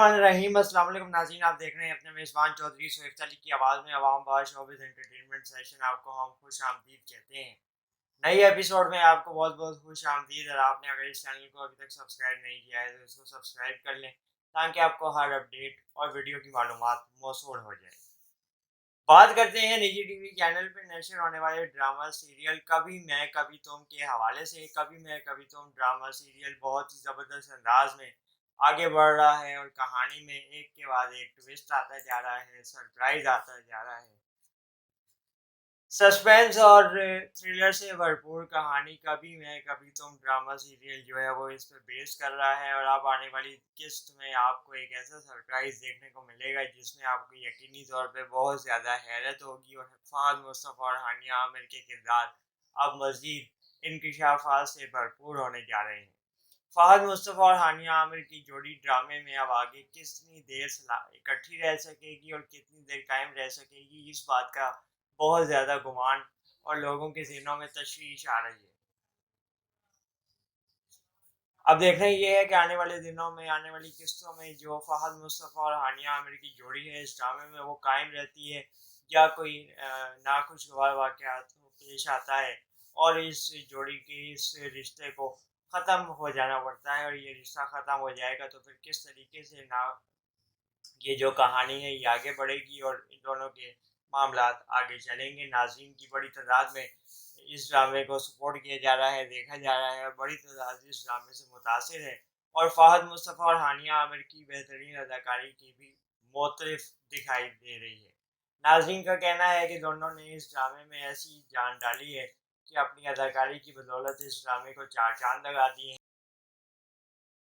बिस्मिल्लाहिर्रहमानिर्रहीम। अस्सलाम वालेकुम नाज़रीन, आप देख रहे हैं अपने मेज़बान चौधरी सोहेब अली की आवाज़ में अवाम बाज़ शोबिज़ एंटरटेनमेंट सेशन। आपको हम खुश आमदीद कहते हैं। नई एपिसोड में आपको बहुत बहुत खुश आमदीद। और आपने अगर इस चैनल को अभी तक सब्सक्राइब नहीं किया है तो इसको सब्सक्राइब कर लें ताकि आपको हर अपडेट और वीडियो की मालूमात मौसूल हो जाए। बात करते हैं निजी टीवी चैनल पर नशर होने वाले ड्रामा सीरियल कभी मैं कभी तुम के हवाले से। कभी मैं कभी तुम ड्रामा सीरियल बहुत ही ज़बरदस्त अंदाज में आगे बढ़ रहा है और कहानी में एक के बाद एक ट्विस्ट आता जा रहा है, सरप्राइज आता जा रहा है। सस्पेंस और थ्रिलर से भरपूर कहानी कभी मैं कभी तुम ड्रामा सीरियल जो है वो इस पे बेस कर रहा है। और अब आने वाली किस्त में आपको एक ऐसा सरप्राइज देखने को मिलेगा जिसमें आपको यकीनी तौर पे बहुत ज़्यादा हैरत होगी। और फहद मुस्तफ़ा और हानिया आमिर के किरदार अब मज़ीद इंकशाफात से भरपूर होने जा रहे हैं। फहद मुस्तफ़ा और हानिया आमिर की जोड़ी ड्रामे में अब आगे कितनी देर इकट्ठी रह सकेगी और कितनी देर कायम रह सकेगी, इस बात का बहुत ज़्यादा गुमान और लोगों के ज़हनों में तशवीश आ रही है। अब देखना ये है कि आने वाले दिनों में, आने वाली किस्तों में जो फहद मुस्तफ़ा और हानिया आमिर की जोड़ी है इस ड्रामे में वो कायम रहती है या कोई नाखुशगवार वाक़यात पेश आता है और इस जोड़ी के इस रिश्ते को ख़त्म हो जाना पड़ता है। और ये रिश्ता ख़त्म हो जाएगा तो फिर किस तरीके से ना ये जो कहानी है ये आगे बढ़ेगी और इन दोनों के मामलात आगे चलेंगे। नाज़रीन की बड़ी तादाद में इस ड्रामे को सपोर्ट किया जा रहा है, देखा जा रहा है और बड़ी तादाद इस ड्रामे से मुतासिर है। और फहद मुस्तफ़ा और हानिया आमिर की बेहतरीन अदाकारी की भी मोतरफ दिखाई दे रही है। नाज़रीन का कहना है कि दोनों ने इस ड्रामे में ऐसी जान डाली है कि अपनी अदाकारी की बदौलत इस ड्रामे को चार चांद लगा दिए हैं।